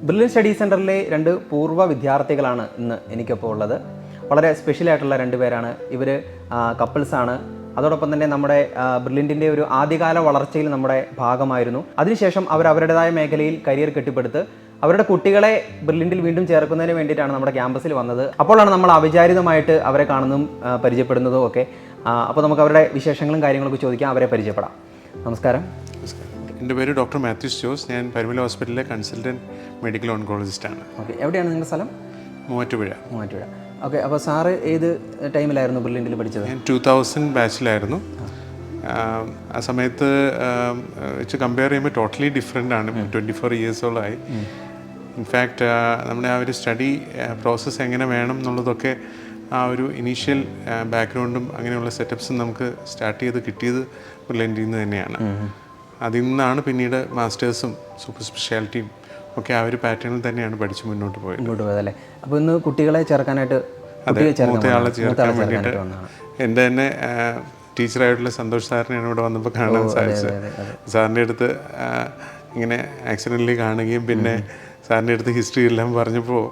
Brilliant study സെൻറ്ററിലെ 2 പൂർവ്വ വിദ്യാർത്ഥികളാണ് ഇന്ന് എനിക്കൊപ്പം ഉള്ളത്. വളരെ സ്പെഷ്യലായിട്ടുള്ള 2 പേരാണ്. ഇവർ കപ്പിൾസാണ്. അതോടൊപ്പം തന്നെ നമ്മുടെ ബ്രില്യൻറ്റിൻ്റെ ഒരു ആദ്യകാല വളർച്ചയിൽ നമ്മുടെ ഭാഗമായിരുന്നു. അതിനുശേഷം അവർ അവരുടേതായ മേഖലയിൽ കരിയർ കെട്ടിപ്പടുത്ത് അവരുടെ കുട്ടികളെ ബ്രില്യൻറ്റിൽ വീണ്ടും ചേർക്കുന്നതിന് വേണ്ടിയിട്ടാണ് നമ്മുടെ ക്യാമ്പസിൽ വന്നത്. അപ്പോഴാണ് നമ്മൾ അവിചാരിതമായിട്ട് അവരെ കാണുന്നതും പരിചയപ്പെടുന്നതും ഒക്കെ. അപ്പോൾ നമുക്ക് അവരുടെ വിശേഷങ്ങളും കാര്യങ്ങളൊക്കെ ചോദിക്കാം, അവരെ പരിചയപ്പെടാം. നമസ്കാരം. എൻ്റെ പേര് ഡോക്ടർ മാത്യൂസ് ജോസ്. ഞാൻ പരുമല ഹോസ്പിറ്റലിലെ കൺസൾട്ടൻറ്റ് മെഡിക്കൽ ഓൺകോളജിസ്റ്റാണ്. ഓക്കെ, എവിടെയാണ് നിങ്ങളുടെ സ്ഥലം? മൂവാറ്റുപുഴ. ഓക്കെ, അപ്പോൾ സാറ് ഏത് ടൈമിലായിരുന്നു ബ്രില്യൻറ്റിൽ പഠിച്ചത്? ഞാൻ 2000 ബാച്ചിലായിരുന്നു. ആ സമയത്ത് വെച്ച് കമ്പയർ ചെയ്യുമ്പോൾ ടോട്ടലി ഡിഫറെൻ്റ് ആണ്. 24 ഇയേഴ്സോളമായി. ഇൻഫാക്റ്റ് നമ്മുടെ ആ ഒരു സ്റ്റഡി പ്രോസസ്സ് എങ്ങനെ വേണം എന്നുള്ളതൊക്കെ ആ ഒരു ഇനീഷ്യൽ ബാക്ക്ഗ്രൗണ്ടും അങ്ങനെയുള്ള സെറ്റപ്സും നമുക്ക് സ്റ്റാർട്ട് ചെയ്ത് കിട്ടിയത് ബ്രില്യൻറ്റിൽ നിന്ന് തന്നെയാണ്. അതിൽ നിന്നാണ് പിന്നീട് മാസ്റ്റേഴ്സും സൂപ്പർ സ്പെഷ്യാലിറ്റിയും ഒക്കെ ആ ഒരു പാറ്റേണിൽ തന്നെയാണ് പഠിച്ച് മുന്നോട്ട് പോയതല്ലേ. അപ്പോൾ ഇന്ന് കുട്ടികളെ ചേർക്കാനായിട്ട് മൂത്തയാളെ ചേർക്കാൻ വേണ്ടിയിട്ട് എൻ്റെ തന്നെ ടീച്ചറായിട്ടുള്ള സന്തോഷ് സാറിനെയാണ് ഇവിടെ വന്നപ്പോൾ കാണാൻ സാധിച്ചത്. സാറിൻ്റെ അടുത്ത് ഇങ്ങനെ ആക്സിഡൻ്റലി കാണുകയും പിന്നെ സാറിൻ്റെ അടുത്ത് ഹിസ്റ്ററി എല്ലാം പറഞ്ഞപ്പോൾ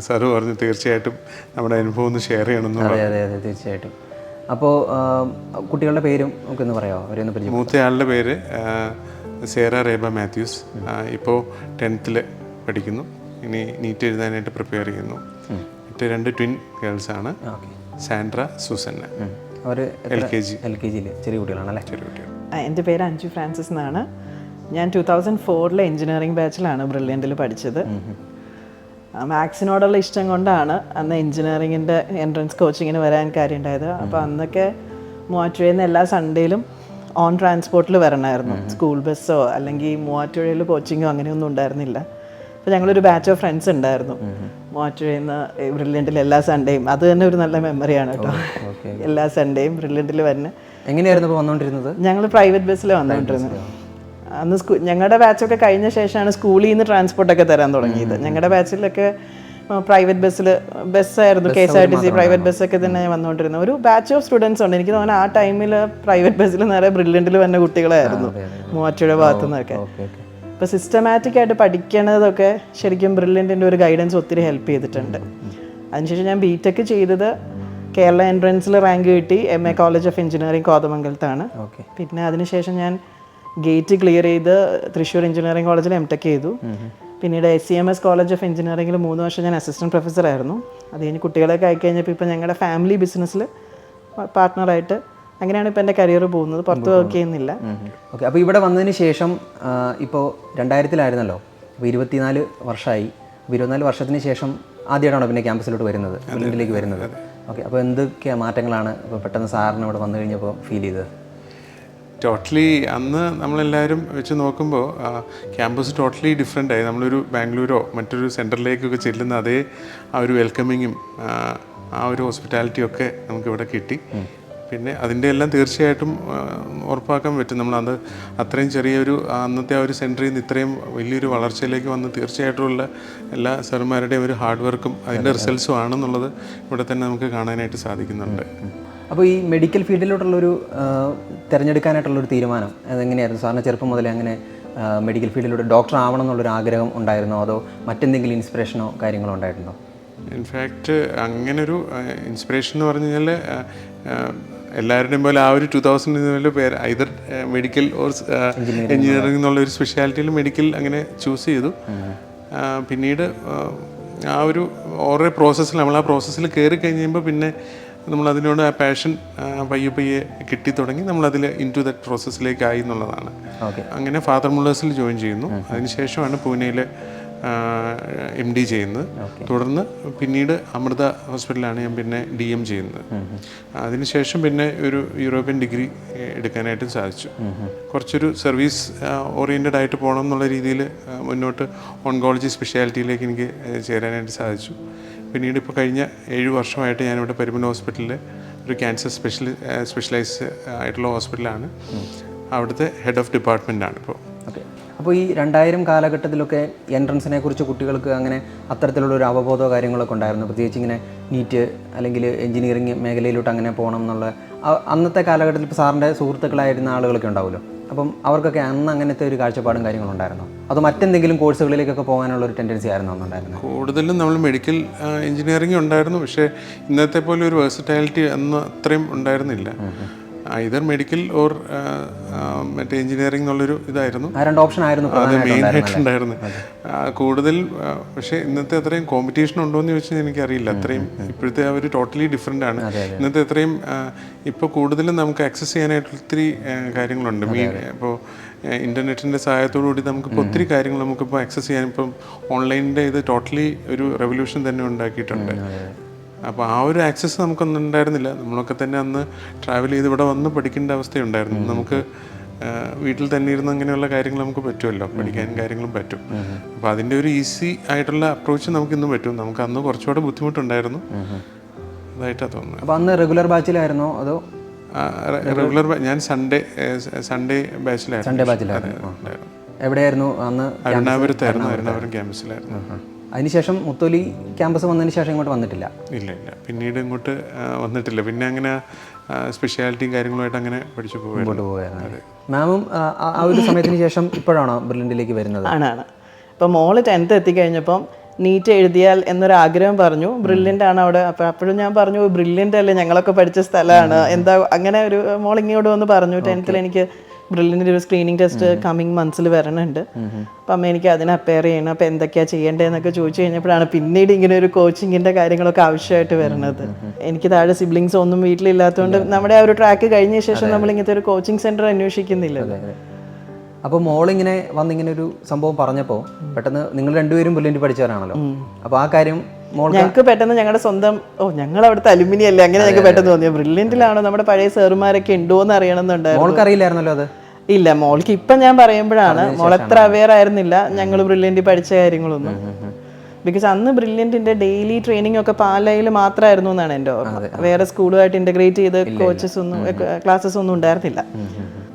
സാറ് പറഞ്ഞു തീർച്ചയായിട്ടും നമ്മുടെ അനുഭവം ഒന്ന് ഷെയർ ചെയ്യണമെന്ന് പറഞ്ഞു. അതെ, തീർച്ചയായിട്ടും. അപ്പോൾ കുട്ടികളുടെ പേരും നമുക്ക് ഒന്ന് പറയാമോ? അവരൊന്ന് പരിചയം. മൂത്തയാളുടെ പേര് സേറ റേബ മാത്യൂസ്. ഇപ്പോൾ 10th പഠിക്കുന്നു. ഇനി നീറ്റ് എഴുതാനായിട്ട് പ്രിപ്പയർ ചെയ്യുന്നു. മറ്റ് 2 ട്വിൻ ഗേൾസാണ്, സാൻഡ്ര, സൂസന്ന. അവർ LKG ചെറിയ കുട്ടികളാണല്ലേ? ചെറിയ കുട്ടികൾ. എൻ്റെ പേര് അഞ്ജു ഫ്രാൻസിസ് എന്നാണ്. ഞാൻ 2004 എഞ്ചിനീയറിംഗ് ബാച്ചിലാണ് ബ്രില്യൻറ്റിൽ പഠിച്ചത്. മാത്സിനോടുള്ള ഇഷ്ടം കൊണ്ടാണ് അന്ന് എഞ്ചിനീയറിങ്ങിൻ്റെ എൻട്രൻസ് കോച്ചിങ്ങിന് വരാൻ കാര്യമുണ്ടായത്. അപ്പോൾ അന്നൊക്കെ മൂവാറ്റുപുഴയിൽ നിന്ന് എല്ലാ സൺഡേയിലും ഓൺ ട്രാൻസ്പോർട്ടിൽ വരണമായിരുന്നു. സ്കൂൾ ബസ്സോ അല്ലെങ്കിൽ മൂവാറ്റുപുഴയിൽ കോച്ചിങ്ങോ അങ്ങനെയൊന്നും ഉണ്ടായിരുന്നില്ല. അപ്പോൾ ഞങ്ങളൊരു ബാച്ച് ഓഫ് ഫ്രണ്ട്സ് ഉണ്ടായിരുന്നു മൂവാറ്റുപുഴയിൽ നിന്ന് ബ്രില്യൻറ്റിൽ എല്ലാ സൺഡേയും. അത് തന്നെ ഒരു നല്ല മെമ്മറിയാണ് കേട്ടോ. എല്ലാ സൺഡേയും ബ്രില്യൻറ്റിൽ വരുന്നത്. എങ്ങനെയായിരുന്നു ഇപ്പോൾ വന്നുകൊണ്ടിരുന്നത്? ഞങ്ങൾ പ്രൈവറ്റ് ബസ്സിൽ വന്നുകൊണ്ടിരുന്നത്. അന്ന് ഞങ്ങളുടെ ബാച്ചൊക്കെ കഴിഞ്ഞ ശേഷമാണ് സ്കൂളിൽ നിന്ന് ട്രാൻസ്പോർട്ടൊക്കെ തരാൻ തുടങ്ങിയത്. ഞങ്ങളുടെ ബാച്ചിലൊക്കെ പ്രൈവറ്റ് ബസ്സായിരുന്നു, KSRTC പ്രൈവറ്റ് ബസ്സൊക്കെ തന്നെ വന്നുകൊണ്ടിരുന്നത്. ഒരു ബാച്ച് ഓഫ് സ്റ്റുഡൻസ് ഉണ്ട്. എനിക്ക് തോന്നുന്നു ആ ടൈമിൽ പ്രൈവറ്റ് ബസ്സിൽ നേരെ ബ്രില്യൻറ്റിൽ വന്ന കുട്ടികളായിരുന്നു മൂവാറ്റുപുഴ ഭാഗത്തു നിന്നൊക്കെ. ഇപ്പോൾ സിസ്റ്റമാറ്റിക് ആയിട്ട് പഠിക്കണതൊക്കെ ശരിക്കും ബ്രില്യൻറ്റിൻ്റെ ഒരു ഗൈഡൻസ് ഒത്തിരി ഹെൽപ്പ് ചെയ്തിട്ടുണ്ട്. അതിനുശേഷം ഞാൻ BTech ചെയ്തത് കേരള എൻട്രൻസിൽ റാങ്ക് കിട്ടി MA കോളേജ് ഓഫ് എഞ്ചിനീയറിംഗ് കോതമംഗലത്താണ്. പിന്നെ അതിനുശേഷം ഞാൻ ഗേറ്റ് ക്ലിയർ ചെയ്ത് തൃശ്ശൂർ എഞ്ചിനീയറിംഗ് കോളേജിൽ MTech ചെയ്തു. പിന്നീട് SCMS കോളേജ് ഓഫ് എഞ്ചിനീയറിംഗിൽ 3 വർഷം ഞാൻ അസിസ്റ്റൻറ്റ് പ്രൊഫസറായിരുന്നു. അത് കഴിഞ്ഞ് കുട്ടികളൊക്കെ ആയിക്കഴിഞ്ഞപ്പോൾ ഇപ്പോൾ ഞങ്ങളുടെ ഫാമിലി ബിസിനസ്സിൽ പാർട്ട്ണറായിട്ട് അങ്ങനെയാണ് ഇപ്പോൾ എൻ്റെ കരിയർ പോകുന്നത്. പുറത്ത് വർക്ക് ചെയ്യുന്നില്ല. ഓക്കെ, അപ്പോൾ ഇവിടെ വന്നതിന് ശേഷം ഇപ്പോൾ 2000-ലായിരുന്നല്ലോ, അപ്പോൾ 24 വർഷമായി. അപ്പോൾ 24 വർഷത്തിന് ശേഷം ആദ്യമായിട്ടാണോ പിന്നെ ക്യാമ്പസിലോട്ട് വരുന്നത്, ബ്രില്യൻറ്റിലേക്ക് വരുന്നത്? ഓക്കെ, അപ്പോൾ എന്തൊക്കെ മാറ്റങ്ങളാണ് ഇപ്പോൾ പെട്ടെന്ന് സാറിന് ഇവിടെ വന്നു കഴിഞ്ഞപ്പോൾ ഫീൽ ചെയ്തത്? ടോട്ടലി അന്ന് നമ്മളെല്ലാവരും വെച്ച് നോക്കുമ്പോൾ ക്യാമ്പസ് ടോട്ടലി ഡിഫറെൻ്റ് ആയി. നമ്മളൊരു ബാംഗ്ലൂരോ മറ്റൊരു സെൻറ്ററിലേക്കൊക്കെ ചെല്ലുന്ന അതേ ആ ഒരു വെൽക്കമിങ്ങും ആ ഒരു ഹോസ്പിറ്റാലിറ്റിയും ഒക്കെ നമുക്കിവിടെ കിട്ടി. പിന്നെ അതിൻ്റെ എല്ലാം തീർച്ചയായിട്ടും ഉറപ്പാക്കാൻ പറ്റും. നമ്മളത് അത്രയും ചെറിയൊരു അന്നത്തെ ആ ഒരു സെൻറ്ററിൽ നിന്ന് ഇത്രയും വലിയൊരു വളർച്ചയിലേക്ക് വന്ന് തീർച്ചയായിട്ടുമുള്ള എല്ലാ സാറുമാരുടെയും ഒരു ഹാർഡ് വർക്കും അതിൻ്റെ റിസൾട്ട്സും ആണെന്നുള്ളത് ഇവിടെ തന്നെ നമുക്ക് കാണാനായിട്ട് സാധിക്കുന്നുണ്ട്. അപ്പോൾ ഈ മെഡിക്കൽ ഫീൽഡിലോട്ടുള്ളൊരു തിരഞ്ഞെടുക്കാനായിട്ടുള്ളൊരു തീരുമാനം അതെങ്ങനെയായിരുന്നു? സാറിന് ചെറുപ്പം മുതലേ അങ്ങനെ മെഡിക്കൽ ഫീൽഡിലൂടെ ഡോക്ടർ ആവണം എന്നുള്ളൊരു ആഗ്രഹം ഉണ്ടായിരുന്നോ, അതോ മറ്റെന്തെങ്കിലും ഇൻസ്പിറേഷനോ കാര്യങ്ങളോ ഉണ്ടായിരുന്നോ? ഇൻഫാക്റ്റ് അങ്ങനൊരു ഇൻസ്പിറേഷൻ എന്ന് പറഞ്ഞു കഴിഞ്ഞാൽ എല്ലാവരുടെയും പോലെ ആ ഒരു 2000 പേര് ഐദർ മെഡിക്കൽ ഓർ എഞ്ചിനീയറിംഗ് എന്നുള്ളൊരു സ്പെഷ്യാലിറ്റിയിൽ മെഡിക്കൽ അങ്ങനെ ചൂസ് ചെയ്തു. പിന്നീട് ആ ഒരു ഓരോ പ്രോസസ്സിൽ നമ്മൾ ആ പ്രോസസ്സിൽ കയറി കഴിയുമ്പോൾ പിന്നെ നമ്മളതിനോട് ആ പാഷൻ പയ്യെ കിട്ടി തുടങ്ങി നമ്മളതിൽ ഇൻ ടു ദറ്റ് പ്രോസസ്സിലേക്കായി എന്നുള്ളതാണ്. അങ്ങനെ ഫാദർ മുള്ളേഴ്സിൽ ജോയിൻ ചെയ്യുന്നു. അതിനുശേഷമാണ് പൂനെയിൽ MD ചെയ്യുന്നത്. തുടർന്ന് പിന്നീട് അമൃത ഹോസ്പിറ്റലിലാണ് ഞാൻ പിന്നെ DM ചെയ്യുന്നത്. അതിനുശേഷം പിന്നെ ഒരു യൂറോപ്യൻ ഡിഗ്രി എടുക്കാനായിട്ടും സാധിച്ചു. കുറച്ചൊരു സർവീസ് ഓറിയൻറ്റഡ് ആയിട്ട് പോകണം എന്നുള്ള രീതിയിൽ മുന്നോട്ട് ഓൺകോളജി സ്പെഷ്യാലിറ്റിയിലേക്ക് എനിക്ക് ചേരാനായിട്ട് സാധിച്ചു. പിന്നീട് ഇപ്പോൾ കഴിഞ്ഞ 7 വർഷമായിട്ട് ഞാനിവിടെ പരുമല ഹോസ്പിറ്റലിൽ ഒരു ക്യാൻസർ സ്പെഷ്യലൈസ് ആയിട്ടുള്ള ഹോസ്പിറ്റലാണ്. അവിടുത്തെ ഹെഡ് ഓഫ് ഡിപ്പാർട്ട്മെൻറ്റാണ് ഇപ്പോൾ. ഓക്കെ, അപ്പോൾ ഈ 2000 കാലഘട്ടത്തിലൊക്കെ എൻട്രൻസിനെ കുറിച്ച് കുട്ടികൾക്ക് അങ്ങനെ അത്തരത്തിലുള്ളൊരു അവബോധമോ കാര്യങ്ങളൊക്കെ ഉണ്ടായിരുന്നു? പ്രത്യേകിച്ച് ഇങ്ങനെ നീറ്റ് അല്ലെങ്കിൽ എഞ്ചിനീയറിംഗ് മേഖലയിലോട്ട് അങ്ങനെ പോകണം എന്നുള്ള അന്നത്തെ കാലഘട്ടത്തിൽ ഇപ്പോൾ സാറിൻ്റെ സുഹൃത്തുക്കളായിരുന്ന ആളുകളൊക്കെ ഉണ്ടാവുമല്ലോ, അപ്പം അവർക്കൊക്കെ അന്ന് അങ്ങനത്തെ ഒരു കാഴ്ചപ്പാടും കാര്യങ്ങളും ഉണ്ടായിരുന്നോ, അതോ മറ്റെന്തെങ്കിലും കോഴ്സുകളിലേക്കൊക്കെ പോകാനുള്ള ഒരു ടെൻഡൻസി ആയിരുന്നു അന്നുണ്ടായിരുന്നത്? കൂടുതലും നമ്മൾ മെഡിക്കൽ എഞ്ചിനീയറിംഗ് ഉണ്ടായിരുന്നു, പക്ഷേ ഇന്നത്തെ പോലെ ഒരു വേഴ്സറ്റാലിറ്റി അന്ന് അത്രയും ഉണ്ടായിരുന്നില്ല. ഐദർ മെഡിക്കൽ ഓർ മറ്റേ എഞ്ചിനീയറിംഗ് എന്നുള്ളൊരു ഇതായിരുന്നു, ആ 2 ഓപ്ഷൻ ആയിരുന്നു അത് മെയിൻ ആയിട്ടുണ്ടായിരുന്നു കൂടുതൽ. പക്ഷേ ഇന്നത്തെ അത്രയും കോമ്പറ്റീഷൻ ഉണ്ടോ എന്ന് ചോദിച്ചാൽ എനിക്കറിയില്ല. അത്രയും ഇപ്പോഴത്തെ അവർ ടോട്ടലി ഡിഫറെൻ്റ് ആണ്. ഇന്നത്തെ അത്രയും ഇപ്പോൾ കൂടുതലും നമുക്ക് ആക്സസ് ചെയ്യാനായിട്ട് ഒത്തിരി കാര്യങ്ങളുണ്ട്. ഇപ്പോൾ ഇൻ്റർനെറ്റിൻ്റെ സഹായത്തോടു കൂടി നമുക്കിപ്പോൾ ഒത്തിരി കാര്യങ്ങൾ നമുക്കിപ്പോൾ ആക്സസ് ചെയ്യാൻ, ഇപ്പം ഓൺലൈനിൻ്റെ ഇത് ടോട്ടലി ഒരു റെവല്യൂഷൻ തന്നെ ഉണ്ടാക്കിയിട്ടുണ്ട്. അപ്പോൾ ആ ഒരു ആക്സസ് നമുക്കൊന്നും ഉണ്ടായിരുന്നില്ല. നമ്മളൊക്കെ തന്നെ അന്ന് ട്രാവൽ ചെയ്ത് ഇവിടെ വന്ന് പഠിക്കേണ്ട അവസ്ഥയുണ്ടായിരുന്നു. നമുക്ക് വീട്ടിൽ തന്നെ ഇരുന്ന് അങ്ങനെയുള്ള കാര്യങ്ങൾ നമുക്ക് പറ്റുമല്ലോ, പഠിക്കാൻ കാര്യങ്ങളും പറ്റും. അപ്പോൾ അതിൻ്റെ ഒരു ഈസി ആയിട്ടുള്ള അപ്രോച്ച് നമുക്കിന്നും പറ്റും. നമുക്ക് അന്ന് കുറച്ചുകൂടെ ബുദ്ധിമുട്ടുണ്ടായിരുന്നു, അതായിട്ടാണ് തോന്നുന്നത്. അപ്പോൾ അന്ന് റെഗുലർ ബാച്ചിലായിരുന്നോ അതോ? റെഗുലർ ഞാൻ സൺഡേ ബാച്ചിലായിരുന്നു. സൺഡേ ബാച്ചിലായിരുന്നു. എവിടെയായിരുന്നു അന്ന്? അരുണാപുരത്തായിരുന്നു, അരുണാപുരം ക്യാമ്പസിലായിരുന്നു. അതിനുശേഷം മുത്തോലി ക്യാമ്പസ് വന്നതിന് ശേഷം ഇങ്ങോട്ട് വന്നിട്ടില്ല? ഇല്ല, പിന്നീട് ഇങ്ങോട്ട് വന്നിട്ടില്ല. പിന്നെ അങ്ങനെ സ്പെഷ്യാലിറ്റിയും കാര്യങ്ങളുമായിട്ട് അങ്ങനെ പഠിച്ചു പോവുകയായിരുന്നു. മാമും ആ ഒരു സമയത്തിന് ശേഷം ഇപ്പോഴാണോ ബ്രില്യൻറ്റിലേക്ക് വരുന്നത്? ആണ്. അപ്പോൾ മോള് 10th എത്തിക്കഴിഞ്ഞപ്പം നീറ്റ് എഴുതിയാൽ എന്നൊരാഗ്രഹം പറഞ്ഞു. ബ്രില്യൻ്റ് ആണ് അവിടെ. അപ്പോൾ അപ്പോഴും ഞാൻ പറഞ്ഞു, ബ്രില്യൻ്റ് അല്ലേ, ഞങ്ങളൊക്കെ പഠിച്ച സ്ഥലമാണ്, എന്താ അങ്ങനെ ഒരു മോൾ ഇങ്ങോട്ട് വന്ന് പറഞ്ഞു. 10th എനിക്ക് ബ്രില്യൻ്റിൻ്റെ ഒരു സ്ക്രീനിങ് ടെസ്റ്റ് കമ്മിങ് മന്ത്സിൽ വരണുണ്ട്, അപ്പം അമ്മ എനിക്ക് അതിന് അപ്പയർ ചെയ്യണം, അപ്പോൾ എന്തൊക്കെയാണ് ചെയ്യേണ്ടതെന്നൊക്കെ ചോദിച്ചു കഴിഞ്ഞപ്പോഴാണ് പിന്നീട് ഇങ്ങനെ ഒരു കോച്ചിങ്ങിൻ്റെ കാര്യങ്ങളൊക്കെ ആവശ്യമായിട്ട് വരുന്നത്. എനിക്ക് താഴെ സിബ്ലിങ്സ് ഒന്നും വീട്ടിലില്ലാത്തതുകൊണ്ട് നമ്മുടെ ആ ഒരു ട്രാക്ക് കഴിഞ്ഞ ശേഷം നമ്മൾ ഇങ്ങനത്തെ ഒരു കോച്ചിങ് സെൻറ്റർ അന്വേഷിക്കുന്നില്ല. അപ്പോൾ മോളിങ്ങനെ വന്നിങ്ങനെ ഒരു സംഭവം പറഞ്ഞപ്പോൾ പെട്ടെന്ന് നിങ്ങൾ രണ്ടുപേരും ബ്രില്യൻറ്റ് പഠിച്ചവരാണല്ലോ, അപ്പോൾ ആ കാര്യം ഞങ്ങൾക്ക് പെട്ടെന്ന് ഞങ്ങളുടെ സ്വന്തം ഞങ്ങൾ അവിടുത്തെ അലുമിനി അല്ലേ, അങ്ങനെ ഞങ്ങൾക്ക് പെട്ടെന്ന് തോന്നിയ ബ്രില്യൻറ്റിലാണോ നമ്മുടെ പഴയ സാറുമാരൊക്കെ ഉണ്ടോ എന്ന് അറിയണമെന്നുണ്ടായിരുന്നു. മോൾക്ക് അറിയില്ലായിരുന്നല്ലോ അത്? ഇല്ല, മോൾക്ക് ഇപ്പം ഞാൻ പറയുമ്പോഴാണ്, മോൾ എത്ര അവെയർ ആയിരുന്നില്ല ഞങ്ങൾ ബ്രില്യൻറ്റ് പഠിച്ച കാര്യങ്ങളൊന്നും. ബിക്കോസ് അന്ന് ബ്രില്യൻറ്റിൻ്റെ ഡെയിലി ട്രെയിനിങ് ഒക്കെ പാലയിൽ മാത്രമായിരുന്നു എന്നാണ് എൻ്റെ ഓർമ്മ. വേറെ സ്കൂളുമായിട്ട് ഇൻ്റഗ്രേറ്റ് ചെയ്ത് കോച്ചസ് ഒന്നും ക്ലാസ്സസ് ഒന്നും ഉണ്ടായിരുന്നില്ല.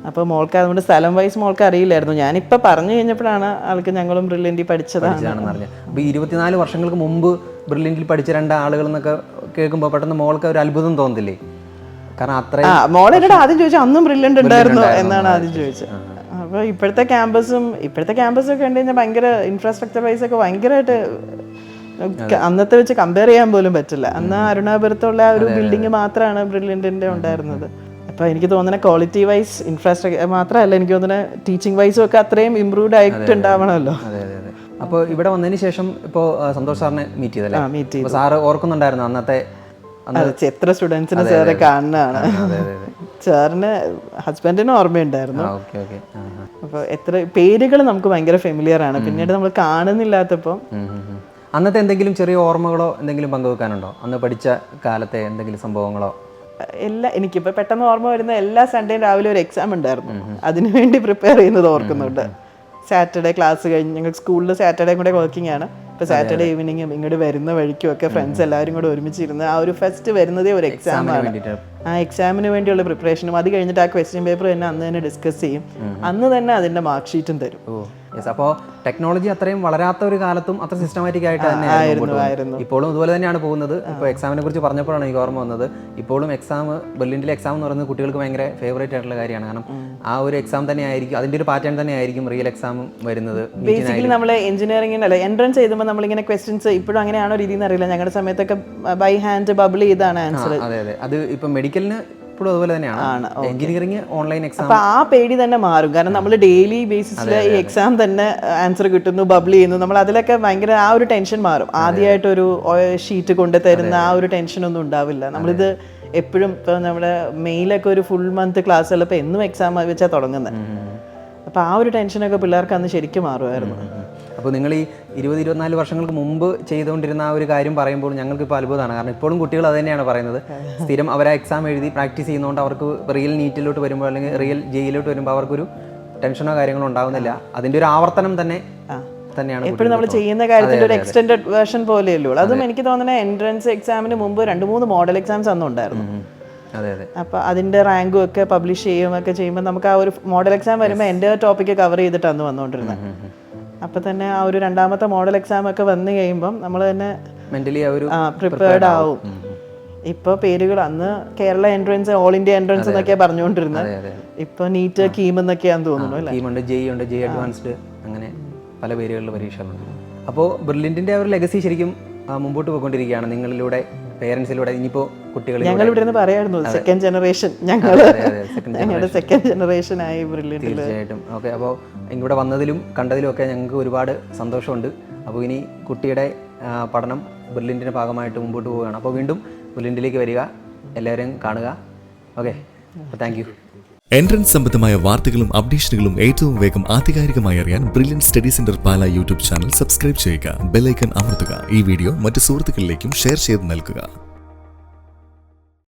അപ്പോൾ മോൾക്ക് അതുകൊണ്ട് സ്ഥലം വൈസ് മോൾക്ക് അറിയില്ലായിരുന്നു. ഞാനിപ്പോൾ പറഞ്ഞു കഴിഞ്ഞപ്പോഴാണ് ആൾക്ക് ഞങ്ങളും ബ്രില്യൻറ്റിൽ പഠിച്ചതാണെന്ന് അറിഞ്ഞത്. അപ്പോൾ 24 വർഷങ്ങൾക്ക് മുമ്പ് ബ്രില്യൻറ്റിൽ പഠിച്ച 2 ആളുകൾ എന്നൊക്കെ കേൾക്കുമ്പോൾ പെട്ടെന്ന് മോൾക്ക് ഒരു അത്ഭുതം തോന്നുന്നില്ലേ? കാരണം അത്രയും മോളെന്നോട് ആദ്യം ചോദിച്ചാൽ അന്നും ബ്രില്യൻറ്റ് ഉണ്ടായിരുന്നു എന്നാണ് ആദ്യം ചോദിച്ചത്. അപ്പോൾ ഇപ്പോഴത്തെ ക്യാമ്പസൊക്കെ കണ്ടു കഴിഞ്ഞാൽ ഭയങ്കര ഇൻഫ്രാസ്ട്രക്ചർ വൈസ് ഒക്കെ ഭയങ്കരമായിട്ട് അന്നത്തെ വെച്ച് കമ്പയർ ചെയ്യാൻ പോലും പറ്റില്ല. അന്ന് അരുണാപുരത്തുള്ള ആ ഒരു ബിൽഡിംഗ് മാത്രമാണ് ബ്രില്യൻറ്റിൻ്റെ ഉണ്ടായിരുന്നത്. അപ്പോൾ എനിക്ക് തോന്നുന്നത് ക്വാളിറ്റി വൈസ് ഇൻഫ്രാസ്ട്രക്ചർ മാത്രമല്ല, എനിക്ക് തോന്നുന്നത് ടീച്ചിങ് വൈസും ഒക്കെ അത്രയും ഇമ്പ്രൂവ്ഡ് ആയിട്ട് ഉണ്ടാവണമല്ലോ. അപ്പോൾ ഇവിടെ വന്നതിന് ശേഷം ഇപ്പോൾ സന്തോഷ് സാറിനെ മീറ്റ് ചെയ്തല്ലേ? മീറ്റ് ചെയ്തു. സാറ് ഓർക്കുന്നുണ്ടായിരുന്നു അന്നത്തെ? എത്ര സ്റ്റുഡൻസിന് സാറെ കാണുന്നതാണ്. സാറിന് ഹസ്ബൻഡിന് ഓർമ്മയുണ്ടായിരുന്നു. അപ്പോൾ എത്ര പേരുകൾ നമുക്ക് ഭയങ്കര ഫെമിലിയർ ആണ്, പിന്നീട് നമ്മൾ കാണുന്നില്ലാത്തപ്പോൾ. അന്നത്തെ എന്തെങ്കിലും ചെറിയ ഓർമ്മകളോ എന്തെങ്കിലും പങ്കുവെക്കാനുണ്ടോ? അന്ന് പഠിച്ച കാലത്തെ എന്തെങ്കിലും സംഭവങ്ങളോ? എനിക്കിപ്പോൾ പെട്ടെന്ന് ഓർമ്മ വരുന്ന എല്ലാ സൺഡേയും രാവിലെ ഒരു എക്സാം ഉണ്ടായിരുന്നു, അതിനുവേണ്ടി പ്രിപ്പയർ ചെയ്യുന്നത് ഓർക്കുന്നുണ്ട്. സാറ്റർഡേ ക്ലാസ് കഴിഞ്ഞ് ഞങ്ങൾ സ്കൂളിൽ സാറ്റർഡേ കൂടെ വർക്കിംഗ് ആണ്. ഇപ്പോൾ സാറ്റർഡേ ഈവനിങ്ങും ഇങ്ങോട്ട് വരുന്ന വഴിക്കും ഒക്കെ ഫ്രണ്ട്സ് എല്ലാവരും കൂടെ ഒരുമിച്ചിരുന്ന് ആ ഒരു ഫസ്റ്റ് വരുന്നതേ ഒരു എക്സാമാണ്. ആ എക്സാമിന് വേണ്ടിയുള്ള പ്രിപ്പറേഷനും അത് കഴിഞ്ഞിട്ട് ആ ക്വസ്റ്റ്യൻ പേപ്പർ തന്നെ അന്ന് തന്നെ ഡിസ്കസ് ചെയ്യും, അന്ന് തന്നെ അതിൻ്റെ മാർക്ക് ഷീറ്റും തരും. അപ്പോൾ ടെക്നോളജി അത്രയും വളരാത്ത ഒരു കാലത്തും അത്ര സിസ്റ്റമാറ്റിക് ആയിട്ട് തന്നെ ആയിരുന്നു. ഇപ്പോഴും ഇതുപോലെ തന്നെയാണ് പോകുന്നത്. ഇപ്പോൾ എക്സാമിനെ കുറിച്ച് പറഞ്ഞപ്പോഴാണ് എനിക്ക് ഓർമ്മ വന്നത്, ഇപ്പോഴും ബ്രില്യൻറ്റിലെ എക്സാം എന്ന് പറയുന്നത് കുട്ടികൾക്ക് ഭയങ്കര ഫേവറേറ്റ് ആയിട്ടുള്ള കാര്യമാണ്. കാരണം ആ ഒരു എക്സാം തന്നെ ആയിരിക്കും, അതിൻ്റെ ഒരു പാറ്റേൺ തന്നെ ആയിരിക്കും റിയൽ എക്സാമും വരുന്നത്. ബേസിക്കലി നമ്മൾ എഞ്ചിനീയറിംഗിന് അല്ല എൻട്രൻസ് ചെയ്തുമ്പോൾ നമ്മളിങ്ങനെ ക്വസ്റ്റ്യൻസ് ഇപ്പോഴും അങ്ങനെയാണോ രീതിയെന്ന് അറിയില്ല, ഞങ്ങളുടെ സമയത്തൊക്കെ ബൈ ഹാൻഡ് ബബിൾ ചെയ്താണ് ആൻസർ. അതെ, അത് ഇപ്പം മെഡിക്കലിന് അതുപോലെ തന്നെയാണ്. Engineering online exam. അപ്പൊ ആ പേടി തന്നെ മാറും, കാരണം നമ്മൾ ഡെയിലി ബേസിസിൽ ഈ എക്സാം തന്നെ ആൻസർ കിട്ടുന്നു, ബബിൾ ചെയ്യുന്നു, നമ്മൾ അതിലൊക്കെ ഭയങ്കര ആ ഒരു ടെൻഷൻ മാറും. ആദ്യമായിട്ടൊരു ഷീറ്റ് കൊണ്ട് തരുന്ന ആ ഒരു ടെൻഷനൊന്നും ഉണ്ടാവില്ല. നമ്മളിത് എപ്പോഴും ഇപ്പൊ നമ്മുടെ മെയിലൊക്കെ ഒരു ഫുൾ മന്ത് ക്ലാസ് ഉള്ളപ്പോൾ എന്നും എക്സാം വെച്ചാൽ തുടങ്ങുന്നത്. അപ്പൊ ആ ഒരു ടെൻഷനൊക്കെ പിള്ളേർക്ക് അന്ന് ശരിക്കും മാറുമായിരുന്നു. അപ്പോൾ നിങ്ങൾ ഈ 20-24 വർഷങ്ങൾക്ക് മുമ്പ് ചെയ്തുകൊണ്ടിരുന്ന ആ ഒരു കാര്യം പറയുമ്പോൾ ഞങ്ങൾക്ക് ഇപ്പോൾ അത്ഭുതമാണ്. കാരണം ഇപ്പോഴും കുട്ടികൾ അത് തന്നെയാണ് പറയുന്നത്. സ്ഥിരം അവർ എക്സാം എഴുതി പ്രാക്ടീസ് ചെയ്യുന്നതുകൊണ്ട് അവർക്ക് റിയൽ നീറ്റിലോട്ട് വരുമ്പോൾ അല്ലെങ്കിൽ റിയൽ ജെയിലോട്ട് വരുമ്പോൾ അവർക്കൊരു ടെൻഷനോ കാര്യങ്ങളോ ഉണ്ടാകുന്നില്ല. അതിൻ്റെ ഒരു ആവർത്തനം തന്നെയാണ് എപ്പോഴും നമ്മൾ ചെയ്യുന്ന കാര്യത്തിൻ്റെ ഒരു എക്സ്റ്റെൻഡഡ് വേർഷൻ പോലെയല്ലേ ഉള്ളൂ. അതും എനിക്ക് തോന്നുന്നത് എൻട്രൻസ് എക്സാമിന് മുമ്പ് 2-3 മോഡൽ എക്സാംസ് അന്നും ഉണ്ടായിരുന്നു. അപ്പോൾ അതിൻ്റെ റാങ്കും ഒക്കെ പബ്ലിഷ് ചെയ്യുകയൊക്കെ ചെയ്യുമ്പോൾ നമുക്ക് ആ ഒരു മോഡൽ എക്സാം വരുമ്പോൾ എൻ്റെ ടോപ്പിക്ക് കവർ ചെയ്തിട്ട് അന്ന് വന്നുകൊണ്ടിരുന്നത്. അപ്പോൾ തന്നെ ആ ഒരു രണ്ടാമത്തെ മോഡൽ എക്സാം ഒക്കെ വന്നു കഴിയുമ്പം നമ്മൾ തന്നെ മെന്റലി പ്രിപ്പയർഡ് ആവും. ഇപ്പൊ പേരുകൾ അന്ന് Kerala entrance, all India entrance എന്നൊക്കെയാ പറഞ്ഞുകൊണ്ടിരുന്നത്. ഇപ്പൊ നീറ്റ്, കീം എന്നൊക്കെയാന്ന് തോന്നുന്നു അല്ലേ? കീമുണ്ട്, ഉണ്ട്, ജെ അഡ്വാൻസ്ഡ്, അങ്ങനെ പല പേരുകളിൽ പരീക്ഷകളുണ്ട്. അപ്പോൾ ബ്രില്യൻറ്റിൻ്റെ ഒരു ലെഗസി ശരിക്കും മുമ്പോട്ട് പോയിക്കൊണ്ടിരിക്കുകയാണ് നിങ്ങളിലൂടെ, പേരൻസിലൂടെ. ഇനിയിപ്പോൾ കുട്ടികൾ ഞങ്ങൾ ഇവിടെ നിന്ന് പറയായിരുന്നു സെക്കൻഡ് ജനറേഷൻ, ഞങ്ങളുടെ സെക്കൻഡ് ജനറേഷൻ ആയി ബ്രില്യൻറ്റിൽ. തീർച്ചയായിട്ടും. ഓക്കെ, അപ്പോൾ ഇവിടെ വന്നതിലും കണ്ടതിലും ഒക്കെ ഞങ്ങൾക്ക് ഒരുപാട് സന്തോഷമുണ്ട്. അപ്പോൾ ഇനി കുട്ടിയുടെ പഠനം ബ്രില്യൻറ്റിൻ്റെ ഭാഗമായിട്ട് മുമ്പോട്ട് പോവുകയാണ്. അപ്പോൾ വീണ്ടും ബ്രില്യൻറ്റിലേക്ക് വരിക, എല്ലാവരും കാണുക. Okay, thank you. എൻട്രൻസ് സംബന്ധമായ വാർത്തകളും അപ്ഡേഷനുകളും ഏറ്റവും വേഗം ആധികാരികമായി അറിയാൻ ബ്രില്യൻറ്റ് സ്റ്റഡി സെന്റർ പാല യൂട്യൂബ് ചാനൽ സബ്സ്ക്രൈബ് ചെയ്യുക, ബെൽ ഐക്കൺ അമർത്തുക. ഈ വീഡിയോ മറ്റ് സുഹൃത്തുക്കളിലേക്കും ഷെയർ ചെയ്ത് നൽകുക.